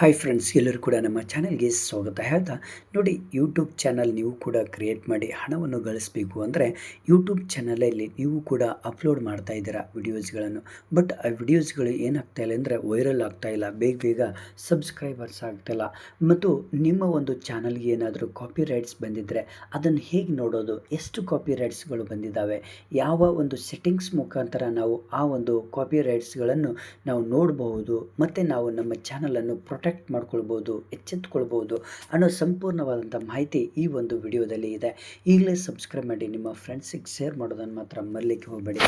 Hi friends, ಎಲ್ಲರೂ ಕೂಡ ನಮ್ಮ ಚಾನಲ್ಗೆ ಸ್ವಾಗತ ಹೇಳ್ತಾ ನೋಡಿ, ಯೂಟ್ಯೂಬ್ ಚಾನಲ್ ನೀವು ಕೂಡ ಕ್ರಿಯೇಟ್ ಮಾಡಿ ಹಣವನ್ನು ಗಳಿಸಬೇಕು ಅಂದರೆ ಯೂಟ್ಯೂಬ್ ಚಾನಲಲ್ಲಿ ನೀವು ಕೂಡ ಅಪ್ಲೋಡ್ ಮಾಡ್ತಾ ಇದ್ದೀರಾ ವಿಡಿಯೋಸ್ಗಳನ್ನು. ಬಟ್ ಆ ವಿಡಿಯೋಸ್ಗಳು ಏನಾಗ್ತಾ ಇಲ್ಲ ಅಂದರೆ ವೈರಲ್ ಆಗ್ತಾ ಇಲ್ಲ, ಬೇಗ ಬೇಗ ಸಬ್ಸ್ಕ್ರೈಬರ್ಸ್ ಆಗ್ತಾಯಿಲ್ಲ. ಮತ್ತು ನಿಮ್ಮ ಒಂದು ಚಾನಲ್ಗೆ ಏನಾದರೂ ಕಾಪಿ ರೈಟ್ಸ್ ಬಂದಿದ್ದರೆ ಅದನ್ನು ಹೇಗೆ ನೋಡೋದು, ಎಷ್ಟು ಕಾಪಿ ರೈಟ್ಸ್ಗಳು ಬಂದಿದ್ದಾವೆ, ಯಾವ ಒಂದು ಸೆಟ್ಟಿಂಗ್ಸ್ ಮುಖಾಂತರ ನಾವು ಆ ಒಂದು ಕಾಪಿ ರೈಟ್ಸ್ಗಳನ್ನು ನಾವು ನೋಡಬಹುದು, ಮತ್ತು ನಾವು ನಮ್ಮ ಚಾನಲನ್ನು ಪ್ರೊಟೆಕ್ಟ್ ಮಾಡ್ಕೊಳ್ಬೋದು, ಎಚ್ಚೆತ್ತುಕೊಳ್ಬೋದು ಅನ್ನೋ ಸಂಪೂರ್ಣವಾದಂಥ ಮಾಹಿತಿ ಈ ಒಂದು ವಿಡಿಯೋದಲ್ಲಿ ಇದೆ. ಈಗಲೇ ಸಬ್ಸ್ಕ್ರೈಬ್ ಮಾಡಿ, ನಿಮ್ಮ ಫ್ರೆಂಡ್ಸಿಗೆ ಶೇರ್ ಮಾಡೋದನ್ನು ಮಾತ್ರ ಮರಲಿಕ್ಕೆ ಹೋಗಬೇಡಿ.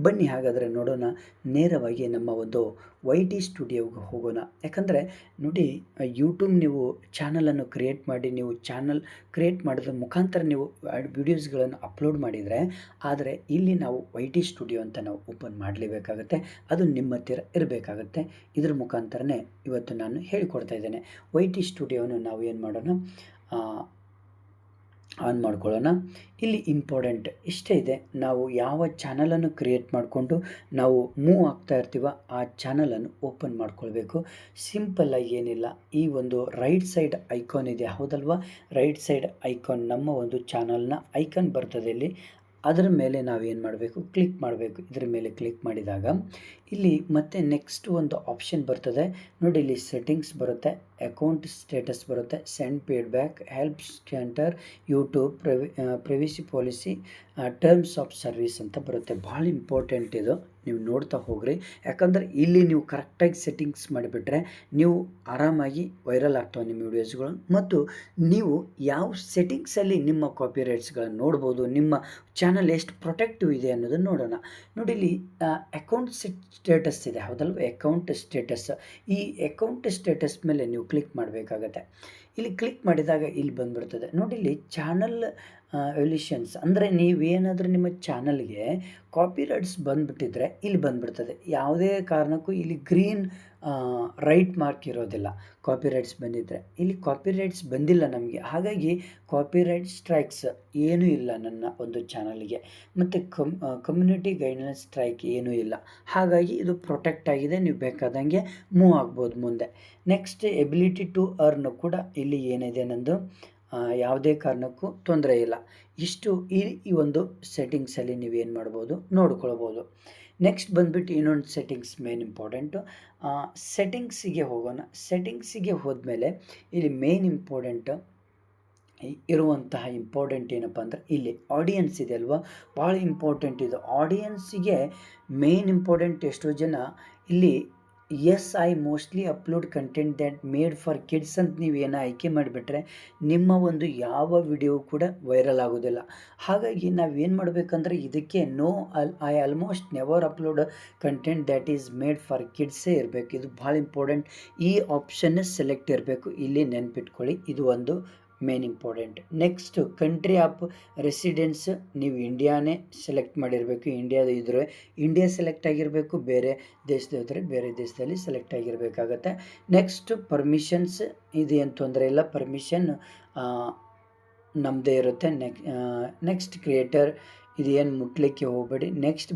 ಬನ್ನಿ ಹಾಗಾದರೆ ನೋಡೋಣ, ನೇರವಾಗಿ ನಮ್ಮ ಒಂದು YT ಸ್ಟುಡಿಯೋಗೆ ಹೋಗೋಣ. ಯಾಕಂದರೆ ನೋಡಿ, ಯೂಟ್ಯೂಬ್ ನೀವು ಚಾನಲನ್ನು ಕ್ರಿಯೇಟ್ ಮಾಡಿ, ನೀವು ಚಾನಲ್ ಕ್ರಿಯೇಟ್ ಮಾಡಿದ ಮುಖಾಂತರ ನೀವು ವಿಡಿಯೋಸ್ಗಳನ್ನು ಅಪ್ಲೋಡ್ ಮಾಡಿದರೆ, ಆದರೆ ಇಲ್ಲಿ ನಾವು YT ಸ್ಟುಡಿಯೋ ಅಂತ ನಾವು ಓಪನ್ ಮಾಡಲೇಬೇಕಾಗತ್ತೆ. ಅದು ನಿಮ್ಮ ಹತ್ತಿರ ಇರಬೇಕಾಗತ್ತೆ. ಇದ್ರ ಮುಖಾಂತರನೇ ಇವತ್ತು ನಾನು ಹೇಳಿಕೊಡ್ತಾ ಇದ್ದೇನೆ. YT ಸ್ಟುಡಿಯೋವನ್ನು ನಾವು ಏನು ಮಾಡೋಣ, ಆನ್ ಮಾಡ್ಕೊಳ್ಳೋಣ. ಇಲ್ಲಿ ಇಂಪಾರ್ಟೆಂಟ್ ಇಷ್ಟೇ ಇದೆ, ನಾವು ಯಾವ ಚಾನಲನ್ನು ಕ್ರಿಯೇಟ್ ಮಾಡಿಕೊಂಡು ನಾವು ಮೂವ್ ಆಗ್ತಾ ಇರ್ತೀವೋ ಆ ಚಾನಲನ್ನು ಓಪನ್ ಮಾಡ್ಕೊಳ್ಬೇಕು. ಸಿಂಪಲ್ಲಾಗಿ ಏನಿಲ್ಲ, ಈ ಒಂದು ರೈಟ್ ಸೈಡ್ ಐಕಾನ್ ಇದೆ ಹೌದಲ್ವಾ, ರೈಟ್ ಸೈಡ್ ಐಕಾನ್ ನಮ್ಮ ಒಂದು ಚಾನಲ್ನ ಐಕಾನ್ ಬರ್ತದೆ ಇಲ್ಲಿ. ಅದರ ಮೇಲೆ ನಾವೇನು ಮಾಡಬೇಕು, ಕ್ಲಿಕ್ ಮಾಡಬೇಕು. ಇದರ ಮೇಲೆ ಕ್ಲಿಕ್ ಮಾಡಿದಾಗ ಇಲ್ಲಿ ಮತ್ತೆ ನೆಕ್ಸ್ಟ್ ಒಂದು ಆಪ್ಷನ್ ಬರ್ತದೆ ನೋಡಿ, ಇಲ್ಲಿ ಸೆಟ್ಟಿಂಗ್ಸ್ ಬರುತ್ತೆ, ಅಕೌಂಟ್ ಸ್ಟೇಟಸ್ ಬರುತ್ತೆ, send feedback, help centre, YouTube, privacy policy, terms of service ಅಂತ ಬರುತ್ತೆ. ಭಾಳ ಇಂಪಾರ್ಟೆಂಟ್ ಇದು, ನೀವು ನೋಡ್ತಾ ಹೋಗ್ರಿ. ಯಾಕಂದರೆ ಇಲ್ಲಿ ನೀವು ಕರೆಕ್ಟಾಗಿ ಸೆಟ್ಟಿಂಗ್ಸ್ ಮಾಡಿಬಿಟ್ರೆ ನೀವು ಆರಾಮಾಗಿ ವೈರಲ್ ಆಗ್ತವೆ ನಿಮ್ಮ ವಿಡಿಯೋಸ್ಗಳು. ಮತ್ತು ನೀವು ಯಾವ ಸೆಟ್ಟಿಂಗ್ಸಲ್ಲಿ ನಿಮ್ಮ ಕಾಪಿ ರೈಟ್ಸ್ಗಳನ್ನು ನೋಡ್ಬೋದು, ನಿಮ್ಮ ಚಾನಲ್ ಎಷ್ಟು ಪ್ರೊಟೆಕ್ಟಿವ್ ಇದೆ ಅನ್ನೋದನ್ನು ನೋಡೋಣ. ನೋಡಿ, ಇಲ್ಲಿ ಅಕೌಂಟ್ ಸ್ಟೇಟಸ್ ಇದೆ ಹೌದಲ್ವ, ಅಕೌಂಟ್ ಸ್ಟೇಟಸ್. ಈ ಅಕೌಂಟ್ ಸ್ಟೇಟಸ್ ಮೇಲೆ ನೀವು ಕ್ಲಿಕ್ ಮಾಡಬೇಕಾಗತ್ತೆ. ಇಲ್ಲಿ ಕ್ಲಿಕ್ ಮಾಡಿದಾಗ ಇಲ್ಲಿ ಬಂದುಬಿಡ್ತದೆ ನೋಡಿ, ಇಲ್ಲಿ ಚಾನಲ್ ಎವಲ್ಯೂಷನ್ಸ್ ಅಂದರೆ ನೀವೇನಾದರೂ ನಿಮ್ಮ ಚಾನಲ್ಗೆ ಕಾಪಿ ರೈಟ್ಸ್ ಬಂದುಬಿಟ್ಟಿದ್ರೆ ಇಲ್ಲಿ ಬಂದುಬಿಡ್ತದೆ. ಯಾವುದೇ ಕಾರಣಕ್ಕೂ ಇಲ್ಲಿ ಗ್ರೀನ್ ರೈಟ್ ಮಾರ್ಕ್ ಇರೋದಿಲ್ಲ. ಕಾಪಿ ರೈಟ್ಸ್ ಬಂದಿದ್ದರೆ ಇಲ್ಲಿ ಕಾಪಿ ರೈಟ್ಸ್ ಬಂದಿಲ್ಲ ನಮಗೆ, ಹಾಗಾಗಿ ಕಾಪಿ ರೈಟ್ ಸ್ಟ್ರೈಕ್ಸ್ ಏನೂ ಇಲ್ಲ ನನ್ನ ಒಂದು ಚಾನಲ್ಗೆ. ಮತ್ತು ಕಮ್ಯುನಿಟಿ ಗೈಡ್ಲೈನ್ಸ್ ಸ್ಟ್ರೈಕ್ ಏನೂ ಇಲ್ಲ, ಹಾಗಾಗಿ ಇದು ಪ್ರೊಟೆಕ್ಟ್ ಆಗಿದೆ. ನೀವು ಬೇಕಾದಂಗೆ ಮೂವ್ ಆಗ್ಬೋದು ಮುಂದೆ. ನೆಕ್ಸ್ಟ್ ಎಬಿಲಿಟಿ ಟು ಅರ್ನ್ ಕೂಡ ಇಲ್ಲಿ ಏನಿದೆ ನಂದು, ಯಾವುದೇ ಕಾರಣಕ್ಕೂ ತೊಂದರೆ ಇಲ್ಲ. ಇಷ್ಟು ಈ ಒಂದು ಸೆಟ್ಟಿಂಗ್ಸಲ್ಲಿ ನೀವೇನು ಮಾಡ್ಬೋದು, ನೋಡ್ಕೊಳ್ಬೋದು. ನೆಕ್ಸ್ಟ್ ಬಂದುಬಿಟ್ಟು ಇನ್ನೊಂದು ಸೆಟ್ಟಿಂಗ್ಸ್ ಮೇನ್ ಇಂಪಾರ್ಟೆಂಟು. ಸೆಟ್ಟಿಂಗ್ಸಿಗೆ ಹೋಗೋಣ. ಸೆಟ್ಟಿಂಗ್ಸಿಗೆ ಹೋದ್ಮೇಲೆ ಇಲ್ಲಿ ಮೇನ್ ಇಂಪಾರ್ಟೆಂಟ್ ಇರುವಂತಹ ಇಂಪಾರ್ಟೆಂಟ್ ಏನಪ್ಪ ಅಂದರೆ ಇಲ್ಲಿ ಆಡಿಯನ್ಸ್ ಇದೆ ಅಲ್ವಾ, ಭಾಳ ಇಂಪಾರ್ಟೆಂಟ್ ಇದು. ಆಡಿಯನ್ಸಿಗೆ ಮೇನ್ ಇಂಪಾರ್ಟೆಂಟ್. ಎಷ್ಟೋ ಜನ ಇಲ್ಲಿ I mostly upload content that made for kids ಅಂತ ನೀವು ಏನೋ ಆಯ್ಕೆ ಮಾಡಿಬಿಟ್ರೆ ನಿಮ್ಮ ಒಂದು ಯಾವ ವಿಡಿಯೋ ಕೂಡ ವೈರಲ್ ಆಗೋದಿಲ್ಲ. ಹಾಗಾಗಿ ನಾವೇನು ಮಾಡಬೇಕಂದ್ರೆ ಇದಕ್ಕೆ I almost never upload content that is made for ಕಿಡ್ಸೇ ಇರಬೇಕು. ಇದು ಭಾಳ ಇಂಪಾರ್ಟೆಂಟ್. ಈ ಆಪ್ಷನ್ನೇ ಸೆಲೆಕ್ಟ್ ಇರಬೇಕು, ಇಲ್ಲಿ ನೆನ್ಪಿಟ್ಕೊಳ್ಳಿ, ಇದು ಒಂದು main important. Next country of residence, ನೀವು ಇಂಡಿಯಾನೇ ಸೆಲೆಕ್ಟ್ ಮಾಡಿರಬೇಕು. ಇಂಡಿಯಾದ ಇದ್ದರೆ ಇಂಡಿಯಾ ಸೆಲೆಕ್ಟ್ ಆಗಿರಬೇಕು, ಬೇರೆ ದೇಶದಿದ್ದರೆ ಬೇರೆ ದೇಶದಲ್ಲಿ ಸೆಲೆಕ್ಟ್ ಆಗಿರಬೇಕಾಗತ್ತೆ. ನೆಕ್ಸ್ಟ್ ಪರ್ಮಿಷನ್ಸ್, ಇದೇನು ತೊಂದರೆ ಇಲ್ಲ, ಪರ್ಮಿಷನ್ ನಮ್ಮದೇ ಇರುತ್ತೆ. ನೆಕ್ಸ್ಟ್ ಕ್ರಿಯೇಟರ್, ಇದೇನು ಮುಟ್ಲಿಕ್ಕೆ ಹೋಗಬೇಡಿ. ನೆಕ್ಸ್ಟ್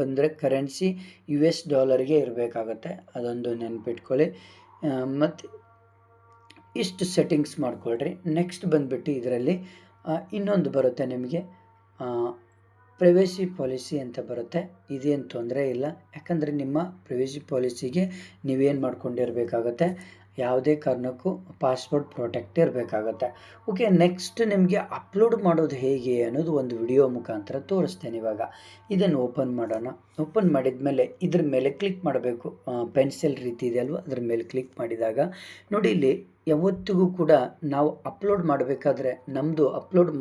ಬಂದರೆ ಕರೆನ್ಸಿ US ಡಾಲರ್ಗೆ ಇರಬೇಕಾಗತ್ತೆ, ಅದೊಂದು ನೆನ್ಪಿಟ್ಕೊಳ್ಳಿ. ಮತ್ತು ಇಷ್ಟು ಸೆಟ್ಟಿಂಗ್ಸ್ ಮಾಡ್ಕೊಳ್ರಿ. ನೆಕ್ಸ್ಟ್ ಬಂದುಬಿಟ್ಟು ಇದರಲ್ಲಿ ಇನ್ನೊಂದು ಬರುತ್ತೆ ನಿಮಗೆ, ಪ್ರೈವಸಿ ಪಾಲಿಸಿ ಅಂತ ಬರುತ್ತೆ. ಇದೇನು ತೊಂದರೆ ಇಲ್ಲ, ಯಾಕಂದರೆ ನಿಮ್ಮ ಪ್ರೈವಸಿ ಪಾಲಿಸಿಗೆ ನೀವೇನು ಮಾಡ್ಕೊಂಡಿರಬೇಕಾಗತ್ತೆ, ಯಾವುದೇ ಕಾರಣಕ್ಕೂ ಪಾಸ್ವರ್ಡ್ ಪ್ರೊಟೆಕ್ಟ್ ಇರಬೇಕಾಗತ್ತೆ. ಓಕೆ, ನೆಕ್ಸ್ಟ್ ನಿಮಗೆ ಅಪ್ಲೋಡ್ ಮಾಡೋದು ಹೇಗೆ ಅನ್ನೋದು ಒಂದು ವಿಡಿಯೋ ಮುಖಾಂತರ ತೋರಿಸ್ತೇನೆ. ಇವಾಗ ಇದನ್ನು ಓಪನ್ ಮಾಡೋಣ. ಓಪನ್ ಮಾಡಿದ ಮೇಲೆ ಇದ್ರ ಮೇಲೆ ಕ್ಲಿಕ್ ಮಾಡಬೇಕು. ಪೆನ್ಸಿಲ್ ರೀತಿ ಇದೆ ಅಲ್ವ, ಅದ್ರ ಮೇಲೆ ಕ್ಲಿಕ್ ಮಾಡಿದಾಗ ನೋಡಿ, ಇಲ್ಲಿ ಯಾವತ್ತಿಗೂ ಕೂಡ ನಾವು ಅಪ್ಲೋಡ್ ಮಾಡಬೇಕಾದ್ರೆ ನಮ್ಮದು ಅಪ್ಲೋಡ್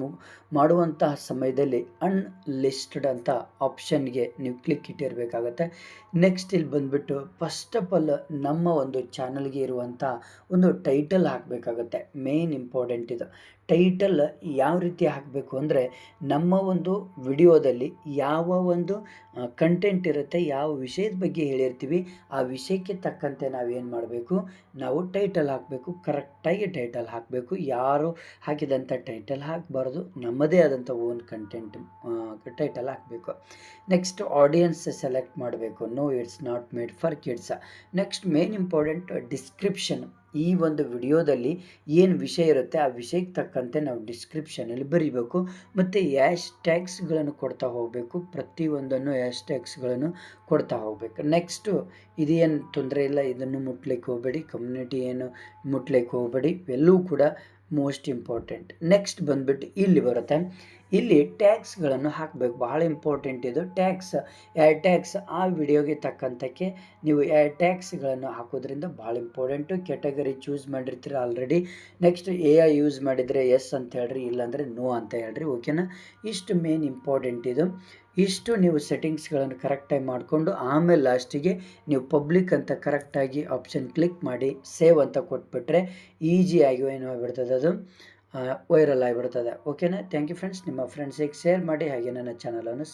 ಮಾಡುವಂತಹ ಸಮಯದಲ್ಲಿ ಅನ್ಲಿಸ್ಟೆಡ್ ಅಂತ ಆಪ್ಷನ್ಗೆ ನೀವು ಕ್ಲಿಕ್ ಇಟ್ಟಿರಬೇಕಾಗತ್ತೆ. ನೆಕ್ಸ್ಟ್ ಇಲ್ಲಿ ಬಂದುಬಿಟ್ಟು ಫಸ್ಟ್ ಆಫ್ ಆಲ್ ನಮ್ಮ ಒಂದು ಚಾನಲ್ಗೆ ಇರುವಂಥ ಒಂದು ಟೈಟಲ್ ಹಾಕಬೇಕಾಗತ್ತೆ. ಮೇನ್ ಇಂಪಾರ್ಟೆಂಟ್ ಇದು. ಟೈಟಲ್ ಯಾವ ರೀತಿ ಹಾಕಬೇಕು ಅಂದರೆ, ನಮ್ಮ ಒಂದು ವಿಡಿಯೋದಲ್ಲಿ ಯಾವ ಒಂದು ಕಂಟೆಂಟ್ ಇರುತ್ತೆ, ಯಾವ ವಿಷಯದ ಬಗ್ಗೆ ಹೇಳಿರ್ತೀವಿ ಆ ವಿಷಯಕ್ಕೆ ತಕ್ಕಂತೆ ನಾವೇನು ಮಾಡಬೇಕು, ನಾವು ಟೈಟಲ್ ಹಾಕಬೇಕು. ಕರೆಕ್ಟಾಗಿ ಟೈಟಲ್ ಹಾಕಬೇಕು, ಯಾರು ಹಾಕಿದಂಥ ಟೈಟಲ್ ಹಾಕಬಾರ್ದು, ನಮ್ಮದೇ ಆದಂಥ ಓನ್ ಕಂಟೆಂಟ್ ಟೈಟಲ್ ಹಾಕಬೇಕು. ನೆಕ್ಸ್ಟ್ ಆಡಿಯನ್ಸ್ ಸೆಲೆಕ್ಟ್ ಮಾಡಬೇಕು. No, it's not made for kids. Next main important description, ಈ ಒಂದು ವಿಡಿಯೋದಲ್ಲಿ ಏನು ವಿಷಯ ಇರುತ್ತೆ ಆ ವಿಷಯಕ್ಕೆ ತಕ್ಕಂತೆ ನಾವು ಡಿಸ್ಕ್ರಿಪ್ಷನಲ್ಲಿ ಬರೀಬೇಕು ಮತ್ತು ಹ್ಯಾಶ್ ಟ್ಯಾಗ್ಸ್ಗಳನ್ನು ಕೊಡ್ತಾ ಹೋಗಬೇಕು. ಪ್ರತಿಯೊಂದನ್ನು ಹ್ಯಾಶ್ ಟ್ಯಾಗ್ಸ್ಗಳನ್ನು ಕೊಡ್ತಾ ಹೋಗಬೇಕು. ನೆಕ್ಸ್ಟು ಇದೇನು ತೊಂದರೆ ಇಲ್ಲ, ಇದನ್ನು ಮುಟ್ಲಿಕ್ಕೆ ಹೋಗಬೇಡಿ, ಕಮ್ಯುನಿಟಿ ಏನು ಮುಟ್ಲಿಕ್ಕೆ ಹೋಗಬೇಡಿ, ಎಲ್ಲವೂ ಕೂಡ ಮೋಸ್ಟ್ ಇಂಪಾರ್ಟೆಂಟ್. ನೆಕ್ಸ್ಟ್ ಬಂದ್ಬಿಟ್ಟು ಇಲ್ಲಿ ಬರುತ್ತೆ, ಇಲ್ಲಿ ಟ್ಯಾಗ್ಸ್ಗಳನ್ನು ಹಾಕಬೇಕು. ಬಹಳ ಇಂಪಾರ್ಟೆಂಟ್ ಇದು ಟ್ಯಾಗ್ಸ್. ಟ್ಯಾಗ್ಸ್ ಆ ವಿಡಿಯೋಗೆ ತಕ್ಕಂತಕ್ಕೆ ನೀವು ಟ್ಯಾಗ್ಸ್ಗಳನ್ನು ಹಾಕೋದ್ರಿಂದ ಭಾಳ ಇಂಪಾರ್ಟೆಂಟು. ಕೆಟಗರಿ ಚೂಸ್ ಮಾಡಿರ್ತೀರ ಆಲ್ರೆಡಿ. ನೆಕ್ಸ್ಟ್ AI ಯೂಸ್ ಮಾಡಿದರೆ ಎಸ್ ಅಂತ ಹೇಳ್ರಿ, ಇಲ್ಲಾಂದರೆ ನೋ ಅಂತ ಹೇಳ್ರಿ. ಓಕೆನಾ? ಇಷ್ಟು ಮೇನ್ ಇಂಪಾರ್ಟೆಂಟ್ ಇದು. ಇಷ್ಟು ನೀವು ಸೆಟ್ಟಿಂಗ್ಸ್ಗಳನ್ನು ಕರೆಕ್ಟಾಗಿ ಮಾಡಿಕೊಂಡು ಆಮೇಲೆ ಲಾಸ್ಟಿಗೆ ನೀವು ಪಬ್ಲಿಕ್ ಅಂತ ಕರೆಕ್ಟಾಗಿ ಆಪ್ಷನ್ ಕ್ಲಿಕ್ ಮಾಡಿ ಸೇವ್ ಅಂತ ಕೊಟ್ಬಿಟ್ರೆ ಈಸಿಯಾಗಿ ಏನು ಆಗಿಬಿಡ್ತದೆ, ಅದು ವೈರಲ್ ಆಗಿಬಿಡ್ತದೆ. ಓಕೆನಾ? Thank you friends. ನಿಮ್ಮ ಫ್ರೆಂಡ್ಸಿಗೆ ಶೇರ್ ಮಾಡಿ, ಹಾಗೆ ನನ್ನ ಚಾನಲನ್ನು